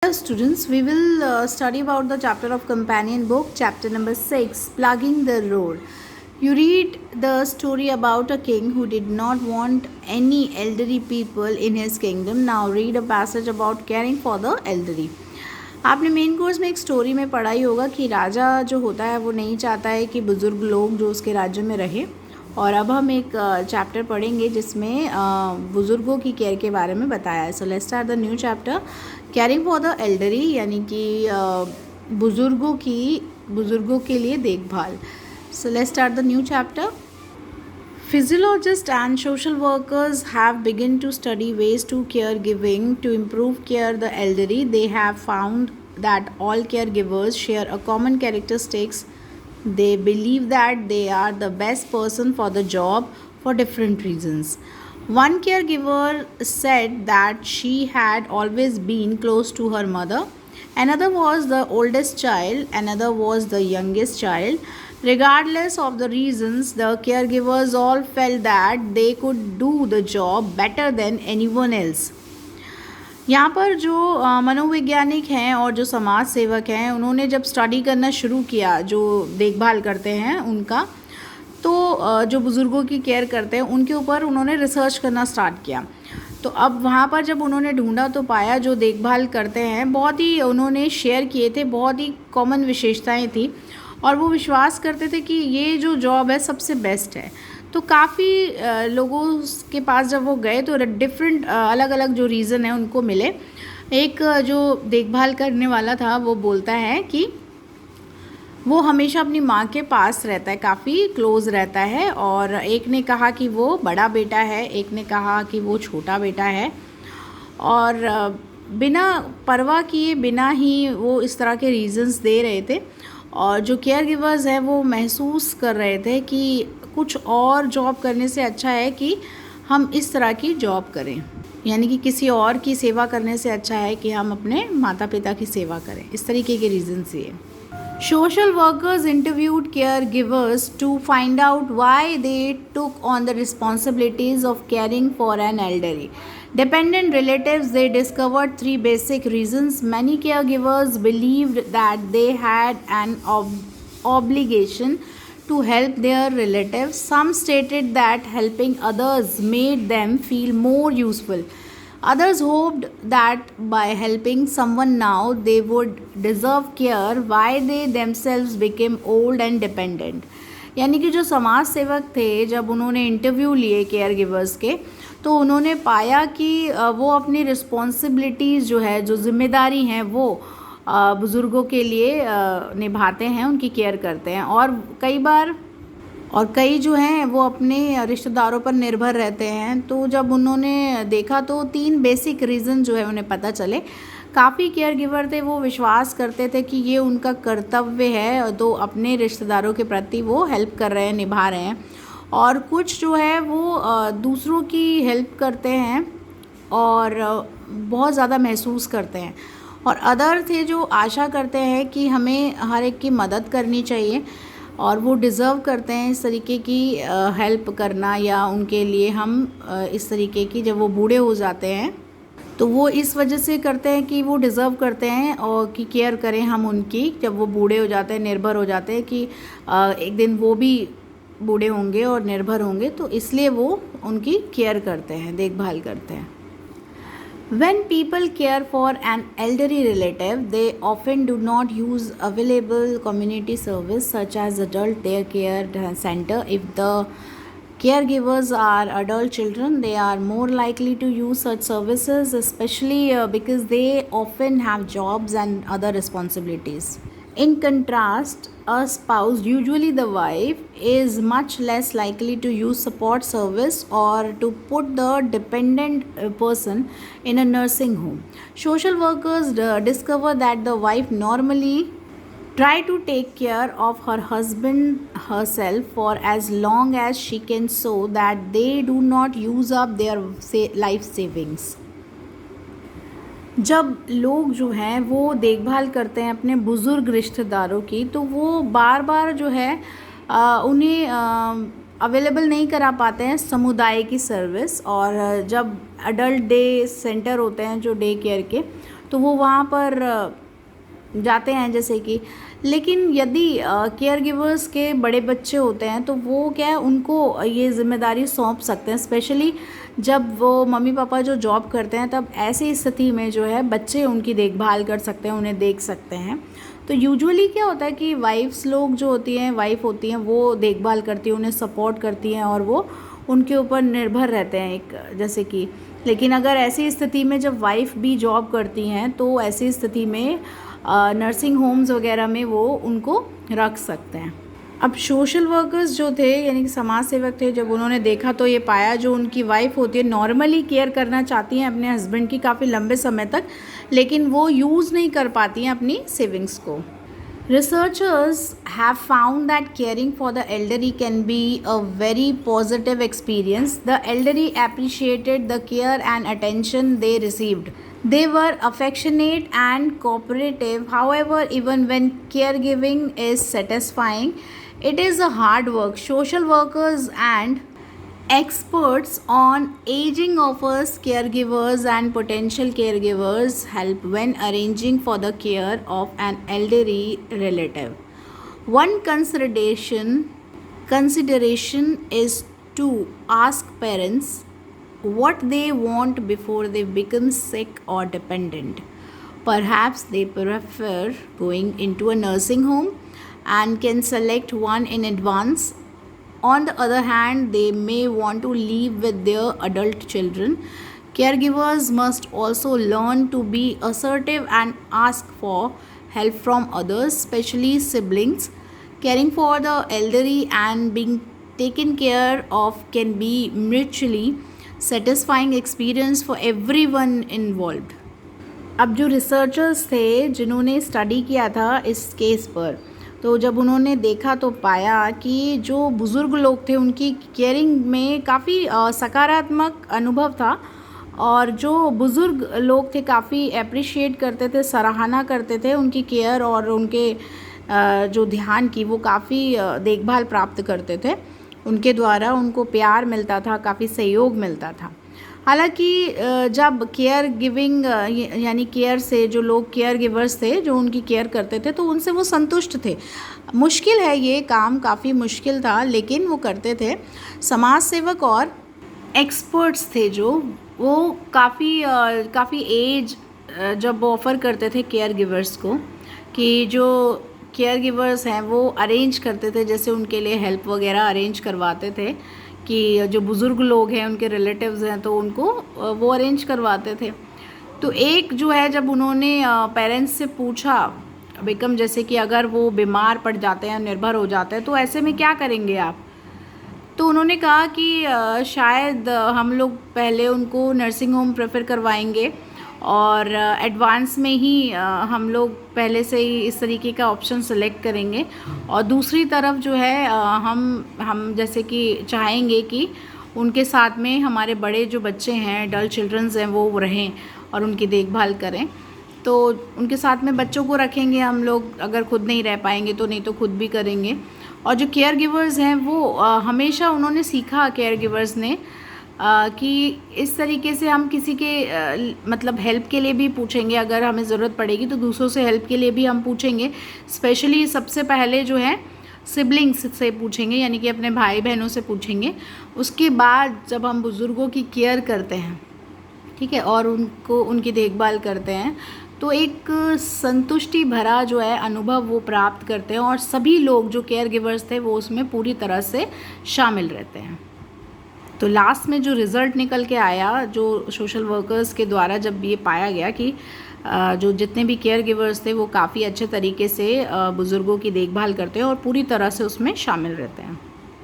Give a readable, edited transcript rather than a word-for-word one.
Hello students, we will study about the chapter of companion book, chapter number 6, Plugging the Road. You read the story about a king who did not want any elderly people in his kingdom. Now read a passage about caring for the elderly. आपने main course में एक story में पढ़ा ही होगा कि राजा जो होता है वो नहीं चाहता है कि बुज़ुर्ग लोग जो उसके राज्य में रहे। और अब हम एक चैप्टर पढ़ेंगे जिसमें बुज़ुर्गों की केयर के बारे में बताया है। So let's start the new chapter, caring for the elderly, यानी कि बुज़ुर्गों के लिए देखभाल। So let's start the new chapter. Physiologists and social workers have begun to study ways to caregiving to improve care the elderly. They have found that all caregivers share a common characteristics. They believe that they are the best person for the job for different reasons. One caregiver said that she had always been close to her mother. Another was the oldest child. Another was the youngest child. Regardless of the reasons, the caregivers all felt that they could do the job better than anyone else. यहाँ पर जो मनोवैज्ञानिक हैं और जो समाज सेवक हैं, उन्होंने जब स्टडी करना शुरू किया जो देखभाल करते हैं उनका, तो जो बुज़ुर्गों की केयर करते हैं उनके ऊपर उन्होंने रिसर्च करना स्टार्ट किया. तो अब वहाँ पर जब उन्होंने ढूंढा तो पाया जो देखभाल करते हैं बहुत ही उन्होंने शेयर किए थे, बहुत ही कॉमन विशेषताएं थी और वो विश्वास करते थे कि ये जो जॉब है सबसे बेस्ट है. तो काफ़ी लोगों के पास जब वो गए तो डिफरेंट अलग अलग जो रीज़न है उनको मिले. एक जो देखभाल करने वाला था वो बोलता है कि वो हमेशा अपनी माँ के पास रहता है, काफ़ी क्लोज़ रहता है. और एक ने कहा कि वो बड़ा बेटा है, एक ने कहा कि वो छोटा बेटा है. और बिना परवाह किए बिना ही वो इस तरह के रीज़न्स दे रहे थे. और जो केयर गिवर्स हैं वो महसूस कर रहे थे कि कुछ और जॉब करने से अच्छा है कि हम इस तरह की जॉब करें, यानी कि किसी और की सेवा करने से अच्छा है कि हम अपने माता पिता की सेवा करें. इस तरीके के रीज़न्स ये. Social workers interviewed caregivers to find out why they took on the responsibilities of caring for an elderly dependent relatives. They discovered three basic reasons. Many caregivers believed that they had an obligation to help their relatives. Some stated that helping others made them feel more useful. Others hoped that by helping someone now they would deserve care why they themselves became old and dependent. यानी कि जो समाज सेवक थे जब उन्होंने interview लिए care givers के, तो उन्होंने पाया कि वो अपनी रिस्पॉन्सिबिलिटीज़ जो है, जो जिम्मेदारी हैं, वो बुज़ुर्गों के लिए निभाते हैं, उनकी केयर करते हैं. और कई जो हैं वो अपने रिश्तेदारों पर निर्भर रहते हैं. तो जब उन्होंने देखा तो तीन बेसिक रीज़न जो है उन्हें पता चले. काफ़ी केयर गिवर थे, वो विश्वास करते थे कि ये उनका कर्तव्य है, तो अपने रिश्तेदारों के प्रति वो हेल्प कर रहे हैं, निभा रहे हैं. और कुछ जो है वो दूसरों की हेल्प करते हैं और बहुत ज़्यादा महसूस करते हैं. और अदर थे जो आशा करते हैं कि हमें हर एक की मदद करनी चाहिए और वो डिज़र्व करते हैं इस तरीके की हेल्प करना, या उनके लिए हम इस तरीके की जब वो बूढ़े हो जाते हैं तो वो इस वजह से करते हैं कि वो डिज़र्व करते हैं और कि केयर करें हम उनकी. जब वो बूढ़े हो जाते हैं, निर्भर हो जाते हैं कि एक दिन वो भी बूढ़े होंगे और निर्भर होंगे, तो इसलिए वो उनकी केयर करते हैं, देखभाल करते हैं. When people care for an elderly relative, they often do not use available community service such as adult day care center. If the caregivers are adult children, they are more likely to use such services, especially because they often have jobs and other responsibilities. In contrast, a spouse, usually the wife, is much less likely to use support service or to put the dependent person in a nursing home. Social workers discover that the wife normally try to take care of her husband herself for as long as she can, so that they do not use up their life savings. जब लोग जो हैं वो देखभाल करते हैं अपने बुज़ुर्ग रिश्तेदारों की, तो वो बार बार जो है उन्हें अवेलेबल नहीं करा पाते हैं समुदाय की सर्विस. और जब अडल्ट डे सेंटर होते हैं जो डे केयर के, तो वो वहाँ पर जाते हैं जैसे कि। लेकिन यदि केयर गिवर्स के बड़े बच्चे होते हैं तो वो क्या है, उनको ये जिम्मेदारी सौंप सकते हैं, स्पेशली जब वो मम्मी पापा जो जॉब करते हैं, तब ऐसी स्थिति में जो है बच्चे उनकी देखभाल कर सकते हैं, उन्हें देख सकते हैं। तो यूजुअली क्या होता है कि वाइफ्स लोग जो होती हैं, वाइफ होती हैं, वो देखभाल करती हैं, उन्हें सपोर्ट करती हैं और वो उनके ऊपर निर्भर रहते हैं एक जैसे कि। लेकिन अगर ऐसी स्थिति में जब वाइफ भी जॉब करती हैं तो ऐसी स्थिति में नर्सिंग होम्स वगैरह में वो उनको रख सकते हैं। अब सोशल वर्कर्स जो थे यानी कि समाज सेवक थे, जब उन्होंने देखा तो ये पाया जो उनकी वाइफ होती है नॉर्मली केयर करना चाहती हैं अपने हस्बैंड की काफ़ी लंबे समय तक, लेकिन वो यूज़ नहीं कर पाती हैं अपनी सेविंग्स को। Researchers have found that caring for the elderly can be a very positive experience. The elderly appreciated the care and attention they received. They were affectionate and cooperative. However, even when caregiving is satisfying, it is a hard work. Social workers and experts on aging offers caregivers and potential caregivers help when arranging for the care of an elderly relative. One consideration is to ask parents what they want before they become sick or dependent. Perhaps they prefer going into a nursing home and can select one in advance. On the other hand, they may want to live with their adult children. Caregivers must also learn to be assertive and ask for help from others, especially siblings. Caring for the elderly and being taken care of can be mutually satisfying experience for everyone involved. अब जो researchers थे जिन्होंने study किया था इस case पर, तो जब उन्होंने देखा तो पाया कि जो बुज़ुर्ग लोग थे उनकी केयरिंग में काफ़ी सकारात्मक अनुभव था, और जो बुज़ुर्ग लोग थे काफ़ी अप्रिशिएट करते थे, सराहना करते थे उनकी केयर और उनके जो ध्यान की, वो काफ़ी देखभाल प्राप्त करते थे, उनके द्वारा उनको प्यार मिलता था, काफ़ी सहयोग मिलता था। हालांकि जब केयर गिविंग यानी केयर से जो लोग केयर गिवर्स थे जो उनकी केयर करते थे तो उनसे वो संतुष्ट थे। मुश्किल है, ये काम काफ़ी मुश्किल था, लेकिन वो करते थे। समाज सेवक और एक्सपर्ट्स थे जो वो काफ़ी एज जब ऑफ़र करते थे केयर गिवर्स को, कि जो केयर गिवर्स हैं वो अरेंज करते थे, जैसे उनके लिए हेल्प वगैरह अरेंज करवाते थे कि जो बुज़ुर्ग लोग हैं उनके रिलेटिव्स हैं तो उनको वो अरेंज करवाते थे। तो एक जो है जब उन्होंने पेरेंट्स से पूछा बेकम, जैसे कि अगर वो बीमार पड़ जाते हैं, निर्भर हो जाते हैं, तो ऐसे में क्या करेंगे आप? तो उन्होंने कहा कि शायद हम लोग पहले उनको नर्सिंग होम प्रेफर करवाएंगे और एडवांस में ही हम लोग पहले से ही इस तरीके का ऑप्शन सेलेक्ट करेंगे, और दूसरी तरफ जो है हम जैसे कि चाहेंगे कि उनके साथ में हमारे बड़े जो बच्चे हैं, एडल्ट चिल्ड्रंस हैं, वो रहें और उनकी देखभाल करें। तो उनके साथ में बच्चों को रखेंगे हम लोग, अगर खुद नहीं रह पाएंगे तो नहीं तो खुद भी करेंगे। और जो केयर गिवर्स हैं वो हमेशा उन्होंने सीखा, केयर गिवर्स ने, कि इस तरीके से हम किसी के मतलब हेल्प के लिए भी पूछेंगे, अगर हमें ज़रूरत पड़ेगी तो दूसरों से हेल्प के लिए भी हम पूछेंगे। स्पेशली सबसे पहले जो है सिबलिंग्स से पूछेंगे, यानी कि अपने भाई बहनों से पूछेंगे। उसके बाद जब हम बुज़ुर्गों की केयर करते हैं, ठीक है, और उनको उनकी देखभाल करते हैं, तो एक संतुष्टि भरा जो है अनुभव वो प्राप्त करते हैं, और सभी लोग जो केयर गिवर्स थे वो उसमें पूरी तरह से शामिल रहते हैं। तो लास्ट में जो रिज़ल्ट निकल के आया, जो सोशल वर्कर्स के द्वारा जब ये पाया गया कि जो जितने भी केयर गिवर्स थे वो काफ़ी अच्छे तरीके से बुज़ुर्गों की देखभाल करते हैं और पूरी तरह से उसमें शामिल रहते हैं।